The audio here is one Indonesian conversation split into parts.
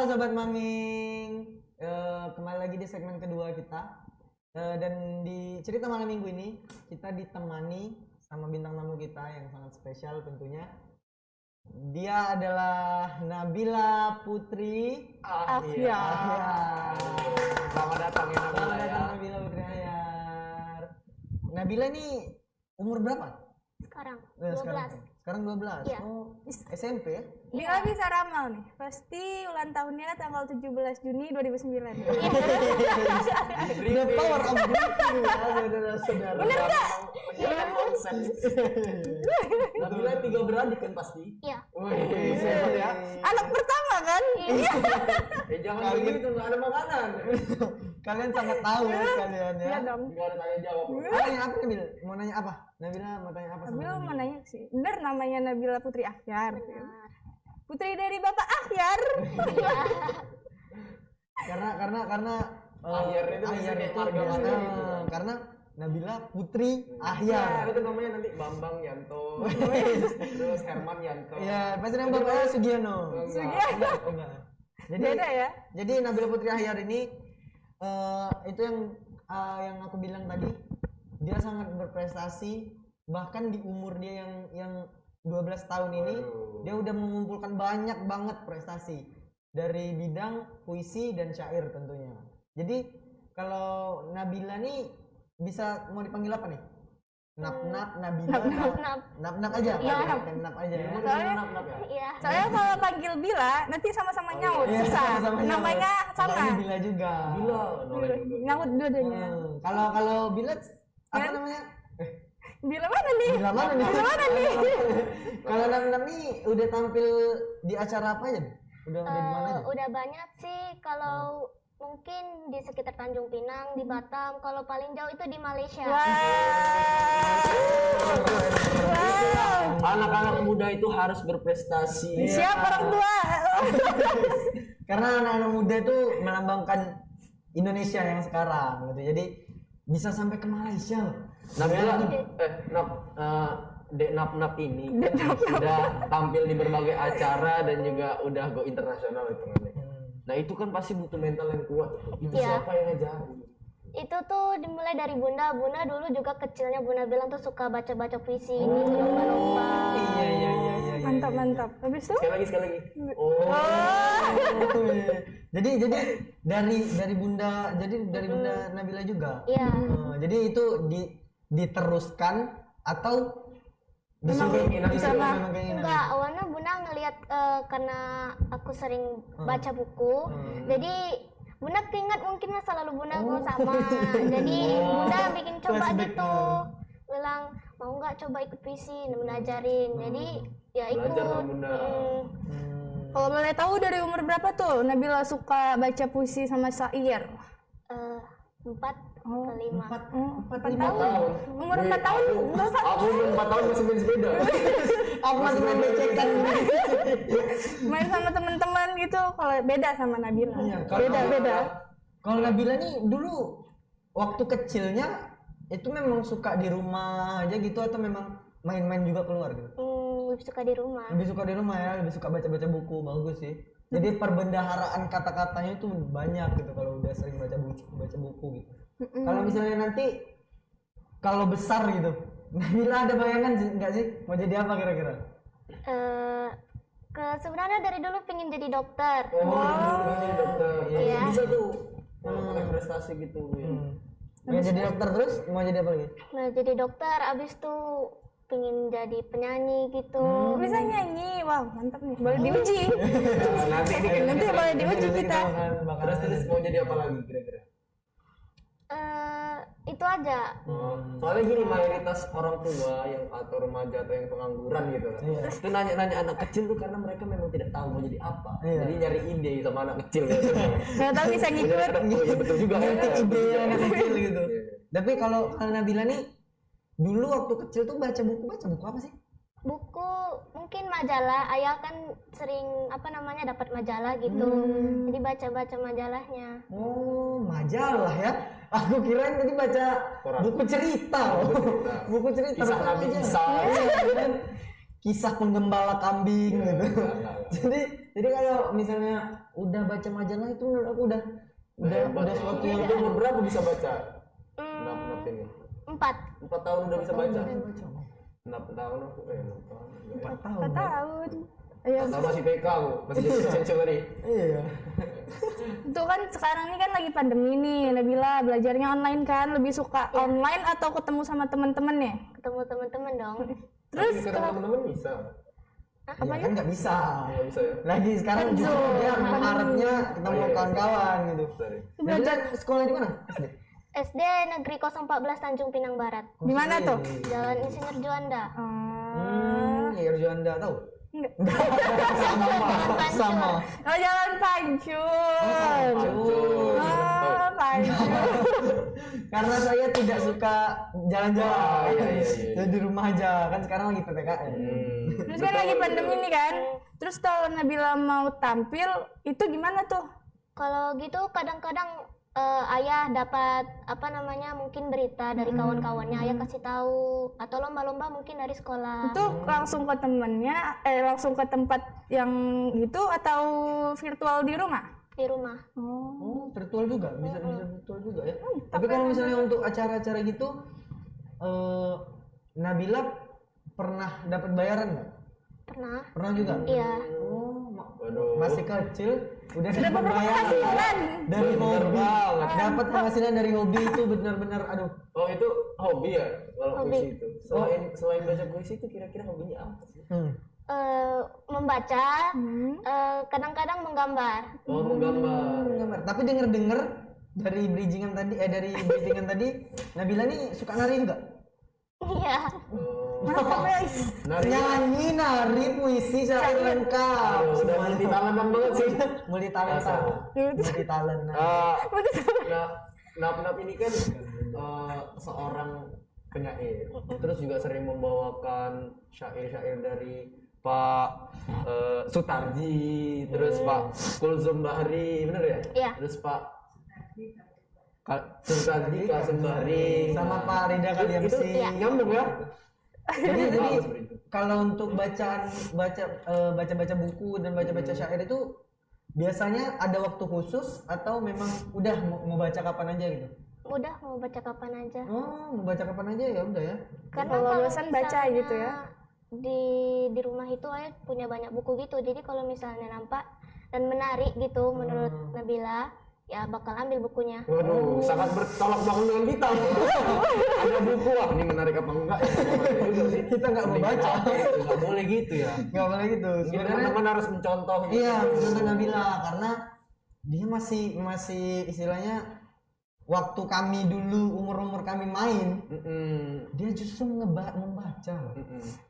Sobat Maming, kembali lagi di segmen kedua kita. Dan di cerita malam minggu ini kita ditemani sama bintang tamu kita yang sangat spesial tentunya. Dia adalah Nabila Putri Akhyar. Selamat datang ya Nabila. Selamat datang Nabila Putri Akhyar. Nabila ini umur berapa? Sekarang 12. Sekarang 12. Iya. Oh, SMP ya? Bila bisa ramal nih, pasti ulang tahunnya tanggal 17 Juni 2009. The power of briefing ya saudara-saudara. Bener gak? Nabila 3 beradik kan pasti? Iya. Wih, sehat ya. Anak pertama kan? Iya. Jangan begitu, nggak ada makanan. Kalian sangat tahu ya kalian ya. Iya dong. Nggak ada tanya jawab. Nanya apa Nabil? Mau nanya apa? Nabila mau tanya apa? Nabila mau nanya sih, bener namanya Nabila Putri Akhyar. Putri dari Bapak Akhyar. Karena Akhyar itu Akhyar biasanya itu marga biasa, marga gitu. karena Nabila Putri Akhyar. Itu namanya nanti Bambang Yanto. Terus Herman Yanto. Iya, pasti nama bapaknya Sugiono. Sugiono. Enggak. Jadi Beda ya? Jadi Nabila Putri Akhyar ini itu yang aku bilang tadi, dia sangat berprestasi, bahkan di umur dia yang 12 tahun ini dia udah mengumpulkan banyak banget prestasi dari bidang puisi dan syair tentunya. Jadi kalau Nabila nih bisa mau dipanggil apa nih? Nap-nap, Nabila, nap-nap aja. Iya, nap aja ya. Iya. Soalnya kalau panggil Bila, nanti sama-sama nyaut, Iya, susah. sama-sama nyaut. Namanya sama. Namanya Bila juga. Bila, noleh dulu. Nyaut dua-duanya. Kalau Bila apa Kan? namanya? Bila mana nih? Bila mana nih? Bila mana nih? Kalau Nam nih udah tampil di acara apa aja? Udah di mana aja? Udah banyak sih, kalau mungkin di sekitar Tanjung Pinang, di Batam, kalau paling jauh itu di Malaysia. Anak-anak muda itu harus berprestasi. Siap orang tua. Karena anak-anak muda itu melambangkan Indonesia yang sekarang gitu. Jadi bisa sampai ke Malaysia. Nabila, Dek Nap ini sudah tampil di berbagai acara dan juga udah go internasional itu kan. Nah itu kan pasti butuh mental yang kuat. Itu Iya. siapa yang ngajarin? Itu tuh dimulai dari Bunda. Bunda dulu juga kecilnya Bunda bilang tuh suka baca-baca puisi, gitu lomba-lomba. Iya. Mantap. Habis itu? Sekali lagi. Oh. Jadi dari Bunda Nabila juga. Iya. Jadi itu diteruskan atau disuruh memang keinginan. Enggak, awalnya Bunda ngelihat karena aku sering baca buku, jadi Bunda keinget mungkin masa lalu Bunda mau sama, jadi Bunda bikin coba Flashback, gitu, bilang mau nggak coba ikut puisi, Bunda ajarin, jadi ya ikut. Belajar sama Bunda. Kalau boleh tahu dari umur berapa tuh Nabila suka baca puisi sama syair? 4 ke 5. 4 tahun. Umur 4 tahun berapa? Aku umur 4 tahun masih main sepeda. Aku masih main becekan. Main sama teman-teman gitu. Kalau beda sama Nabila. Iya, Beda. Kalau Nabila nih dulu waktu kecilnya itu memang suka di rumah aja gitu atau memang main-main juga keluar gitu? Lebih suka di rumah. Lebih suka di rumah ya, lebih suka baca-baca buku, bagus sih. Jadi perbendaharaan kata-katanya itu banyak gitu kalau udah sering baca buku gitu. Kalau misalnya nanti kalau besar gitu, Nabila ada bayangan nggak sih mau jadi apa kira-kira? Sebenarnya dari dulu pengen jadi dokter. Jadi dokter. Iya. Bisa tuh. Prestasi gitu. Pengen jadi dokter terus mau jadi apa lagi? Nah, jadi dokter, abis tuh pengen jadi penyanyi gitu. Bisa nyanyi. Wow, mantap nih. Boleh diuji. Nanti boleh diuji kita. Terus mau jadi apa lagi kira-kira? Itu aja. Soalnya gini, mayoritas orang tua yang atau remaja atau yang pengangguran gitu kan. Itu nanya-nanya anak kecil tuh karena mereka memang tidak tahu mau jadi apa. Jadi nyari ide sama anak kecil gitu. Nggak tahu bisa ngikut. Iya betul juga. Ide anak kecil gitu. Tapi kalau Nabila nih dulu waktu kecil tuh baca buku apa sih? Buku mungkin majalah. Ayah kan sering dapat majalah gitu. Jadi baca-baca majalahnya. Oh, majalah ya. Aku kirain tadi baca buku cerita. Buku cerita. Kisah Nabi Isa. Kisah penggembala kambing gitu. Jadi kalau misalnya udah baca majalah itu menurut aku udah suatu yang Itu umur berapa bisa baca? Hmm, Nap ini. 4. 4 tahun udah bisa baca. 6 tahun aku 6 tahun. 4 tahun. 4 tahun. Iya, Sama masih TK aku, masih jadi sensor tadi. Iya. itu kan sekarang ini kan lagi pandemi nih, Nabila belajarnya online kan, lebih suka online atau ketemu sama teman-teman ya? Ketemu teman-teman dong. Terus Tapi sekarang teman-teman bisa. Apa kan nggak bisa. Nggak bisa ya? Lagi sekarang justru dia mengharapnya ketemu Oh, iya. kawan-kawan gitu. Sorry. Belajar sekolah di mana? SD. SD Negeri 014 Tanjung Pinang Barat. di mana tuh? Jalan Insinyur Juanda. Ya Juanda tahu. Enggak. Sama. Oh, Jalan Pancur. Hancur. Oh, Pancur. Karena saya tidak suka jalan-jalan. Iya. Jadi di rumah aja kan sekarang lagi PPKM. Terus kan lagi pandemi nih kan. Terus kalau Nabila mau tampil itu gimana tuh? Kalau gitu kadang-kadang ayah dapat mungkin berita dari kawan-kawannya, ayah kasih tahu, atau lomba-lomba mungkin dari sekolah. Itu langsung ke temennya, langsung ke tempat yang gitu atau virtual di rumah? Di rumah. Oh, virtual juga, bisa virtual juga ya. Tapi kalau misalnya untuk acara-acara gitu, Nabila pernah dapat bayaran nggak? Pernah. Pernah juga. Iya. Oh, Waduh. masih kecil udah Sudah dapat bayaran dari Bener hobi. banget. Dapat penghasilan dari hobi itu benar-benar aduh. Oh itu hobi ya kalau Hobi. puisi itu. Selain baca puisi itu kira-kira hobinya apa sih? Membaca, kadang-kadang menggambar. Oh menggambar. Gambar. Tapi denger-denger dari bridgingan tadi Nabila nih suka nari juga. Iya. Oh. Nari. Nyanyi, nari, puisi, syair lengkap. Udah Semuanya. multi talentan banget sih. Multi talenta. Multi talenta. Nap ini kan seorang penyair, terus juga sering membawakan syair-syair dari Pak Sutarji, terus Pak Kulzum Bahri, bener ya? Iya. Terus Pak Sutarji, Kasum Bahri, Sama Pak Rida kali itu MC. nyambung ya? Jadi Bagus, Bro. kalau untuk baca buku dan baca syair itu biasanya ada waktu khusus atau memang udah mau baca kapan aja gitu? Udah mau baca kapan aja. Oh, mau baca kapan aja ya udah ya. Karena Kalau kalau bosan baca misalnya gitu ya? Di rumah itu ayah punya banyak buku gitu. Jadi kalau misalnya nampak dan menarik gitu menurut Nabila, ya bakal ambil bukunya. Waduh, sangat bertolak belakang dengan kita. Ada buku wah, ini menarik apa enggak ya? Kita nggak mau baca. Nggak boleh gitu ya. Nggak boleh gitu. Jadi Sebenarnya teman-teman harus mencontoh. Gitu. iya, contoh Nabila karena dia masih istilahnya waktu kami dulu umur kami main, dia justru membaca.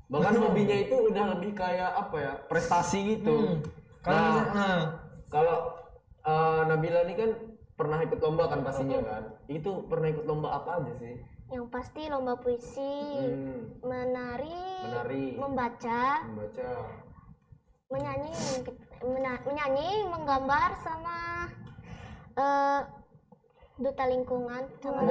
Bahkan hobinya itu udah lebih kayak apa ya? Prestasi gitu. Kalau Nabila ini kan pernah ikut lomba kan pastinya kan? Itu pernah ikut lomba apa aja sih? Yang pasti lomba puisi, menari, membaca, menyanyi, menggambar sama duta lingkungan sama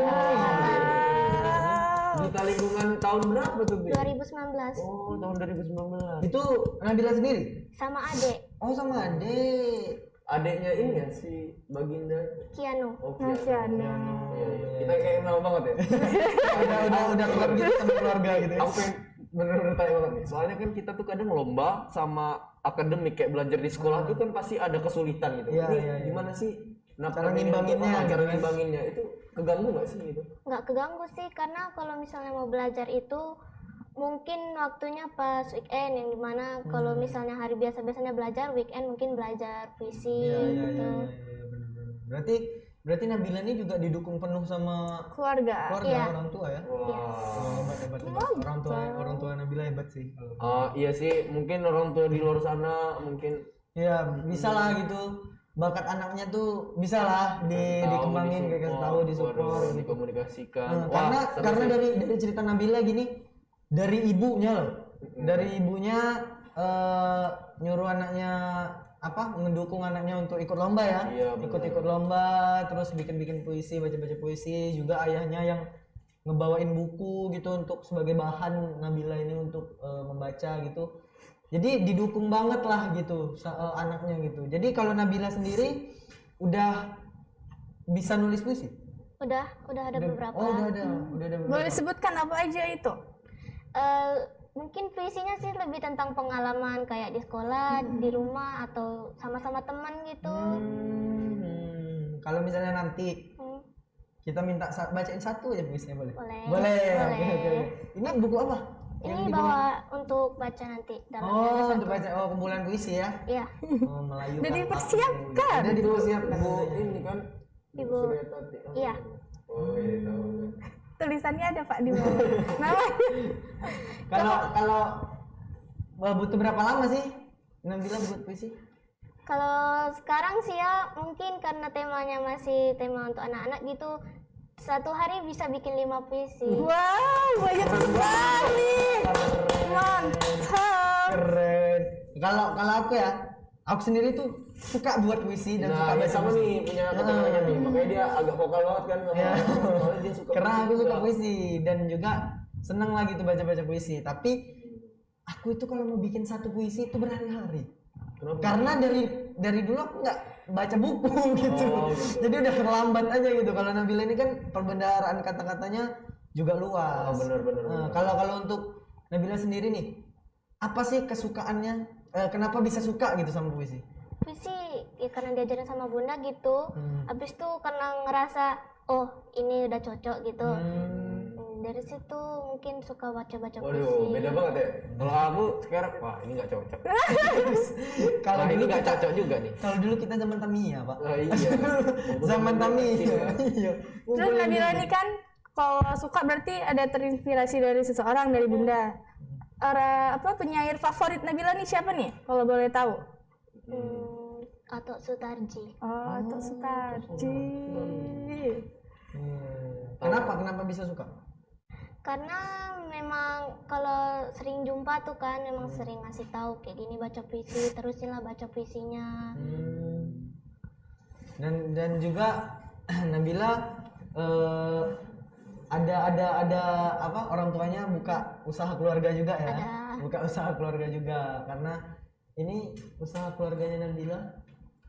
Duta lingkungan tahun berapa tuh? Bi? 2019 Oh, tahun 2019. Itu Nabila sendiri? sama adek Oh, sama adik. Adiknya ini ya si Baginda. Kiano. Oh, Nasional. Iya. Kita kayak kenal banget ya. udah keluar gitu sama keluarga gitu ya. Aku pengen bener-bener tanya banget nih. Soalnya kan kita tuh kadang lomba sama akademik kayak belajar di sekolah tuh kan pasti ada kesulitan gitu. Iya, Ini iya. gimana sih? Cara ngimbanginnya, cara gitu kan. ngimbanginnya itu keganggu nggak sih gitu? Nggak keganggu sih karena kalau misalnya mau belajar itu mungkin waktunya pas weekend yang dimana kalau misalnya hari biasa-biasanya belajar, weekend mungkin belajar puisi Iya, gitu. benar. Berarti Nabila ini juga didukung penuh sama Keluarga. keluarga, Iya. orang tua ya. Wah. Hebat. Orang tua Nabila hebat sih. Iya sih, mungkin orang tua di luar sana mungkin Ya, bisa lah gitu. Bakat anaknya tuh bisa lah dikembangin, kayak kasih tahu, disupport gitu. dikomunikasikan. Karena dari cerita Nabila gini, dari ibunya loh. Dari ibunya nyuruh anaknya mendukung anaknya untuk ikut lomba ya. Iya, Ikut lomba, terus bikin puisi, baca puisi, juga ayahnya yang ngebawain buku gitu untuk sebagai bahan Nabila ini untuk membaca gitu. Jadi didukung banget lah gitu anaknya gitu. Jadi kalau Nabila sendiri udah bisa nulis puisi? Udah ada beberapa. Oh, udah ada beberapa. Boleh sebutkan apa aja itu? Mungkin puisinya sih lebih tentang pengalaman kayak di sekolah, di rumah, atau sama-sama teman gitu. Kalau misalnya nanti kita minta bacain satu aja puisinya boleh? Boleh. Oke. Ini buku apa? Ini bawa untuk baca nanti dalam Untuk baca kumpulan puisi ya? Iya. Melayu. Udah dipersiapkan. Udah dipersiapkan. Ini kan Ibu. Surya Tati. Iya. Oh iya tahu. Tulisannya ada Pak di bawah. Namanya. Kalau butuh berapa lama sih Nabila buat puisi? Kalau sekarang sih ya mungkin karena temanya masih tema untuk anak-anak gitu, satu hari bisa bikin 5 puisi. Wow, banyak sekali. Mantap. Keren. Kalau aku sendiri tuh suka buat puisi dan suka baca sama puisi. nih punya keterangannya nih, makanya dia agak vokal banget kan. Soalnya dia suka. Karena aku suka juga. puisi dan juga seneng lagi tuh baca puisi. Tapi aku itu kalau mau bikin satu puisi itu berhari-hari. Kenapa? Karena dari dulu aku nggak baca buku gitu. Gitu. Jadi udah terlambat aja gitu. Kalau Nabila ini kan perbendaharaan kata-katanya juga luas. Benar. Kalau untuk Nabila sendiri nih, apa sih kesukaannya? Kenapa bisa suka gitu sama puisi? Puisi ya karena diajarin sama bunda gitu. Habis itu karena ngerasa oh ini udah cocok gitu. Dari situ mungkin suka baca-baca puisi. Waduh, beda banget ya. Kalau aku sekarang, wah ini nggak cocok. Kalau ini dulu nggak kita cocok juga nih. Kalau dulu kita zaman Tamiya, Pak. Oh, iya. Zaman Tamiya. Iya. Terus Nabila ini kan kalau suka berarti ada terinspirasi dari seseorang, dari bunda. Penyair favorit Nabila nih siapa nih? Kalau boleh tahu. Atau Sutarji. Atau Sutarji. Kenapa bisa suka? Karena memang kalau sering jumpa tuh kan memang sering ngasih tahu kayak gini baca puisi, terusinlah baca puisinya. Dan juga Nabila ada apa orang tuanya buka usaha keluarga juga ya? Ada. Buka usaha keluarga juga karena ini usaha keluarganya Nabila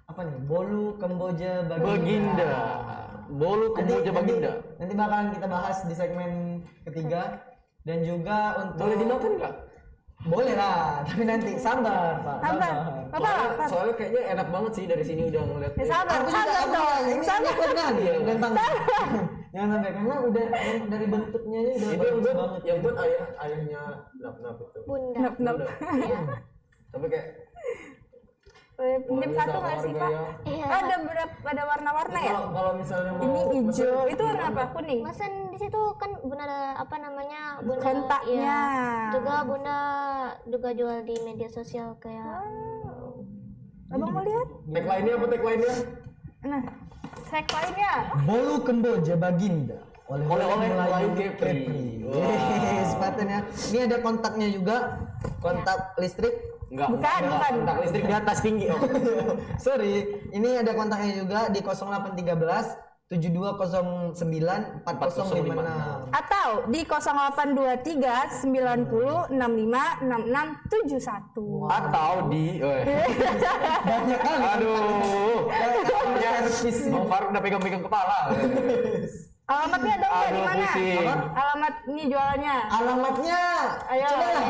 apa nih? Bolu Kamboja Baginda. Bolu Kamboja Baginda. Nanti bakalan kita bahas di segmen ketiga dan juga untuk Boleh dimakan nggak? Boleh lah, tapi nanti sabar Pak. Soalnya kayaknya enak banget sih dari sini udah ngeliat. Ya, sabar dong. Ini kan jangan sampai karena udah dari bentuknya ini udah Itu bagus banget. yang buat ayahnya nap itu. Bunda. Nap. Iya. Tapi kayak Pinjam satu nggak sih Pak? Iya. Ada warna-warna ya? Kalau misalnya mau Ini hijau, itu warna apa? Kuning. Mesen di situ kan bunda ada apa namanya bunda Kontaknya. iya. Juga bunda juga jual di media sosial kayak Abang mau lihat? tagline-nya apa tagline-nya? Nah, track lainnya. Bolu Kamboja Baginda oleh Melayu Kepri. Wah, sepatunya. Ini ada kontaknya juga, kontak listrik. Bukan. Kontak listrik di atas tinggi. Oh. Sorry, ini ada kontaknya juga di 0813 7209 4056 Atau di 0823 90 65 66 71. Atau di banyak kan? aduh. Ya, servis. Bang Faruk udah pegang-pegang kepala. Alamatnya dong di Aduh, mana? pusing. Alamat nih jualannya. Alamatnya. Ayo. Coba lah.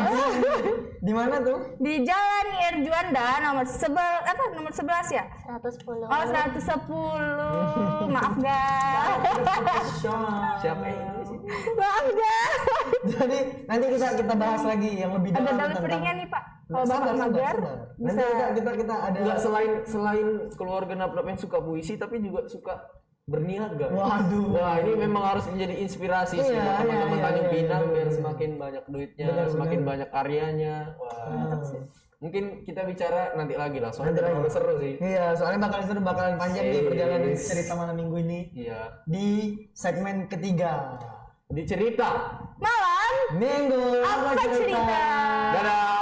Di mana tuh? Di Jalan Ir Juanda nomor 11 ya? 110. Oh, 110. Maaf guys. Siapa ini? Maaf guys. Jadi nanti kita bahas lagi yang lebih Ada dalam delivery-nya nih, Pak. Kalau Bapak Sabar, mager Nanti bisa kita ada Enggak, selain keluarga Nap-Nap yang suka puisi tapi juga suka berniaga. Waduh. Wah, ini memang harus menjadi inspirasi sih buat teman-teman Tanjung Pinang biar semakin banyak duitnya, semakin banyak karyanya. Wah. Mungkin kita bicara nanti lagi lah, soalnya terlalu seru sih. Iya, soalnya bakalan panjang nih perjalanan cerita malam minggu ini. Iya. Di segmen ketiga. Di cerita malam Minggu apa cerita? Dadah.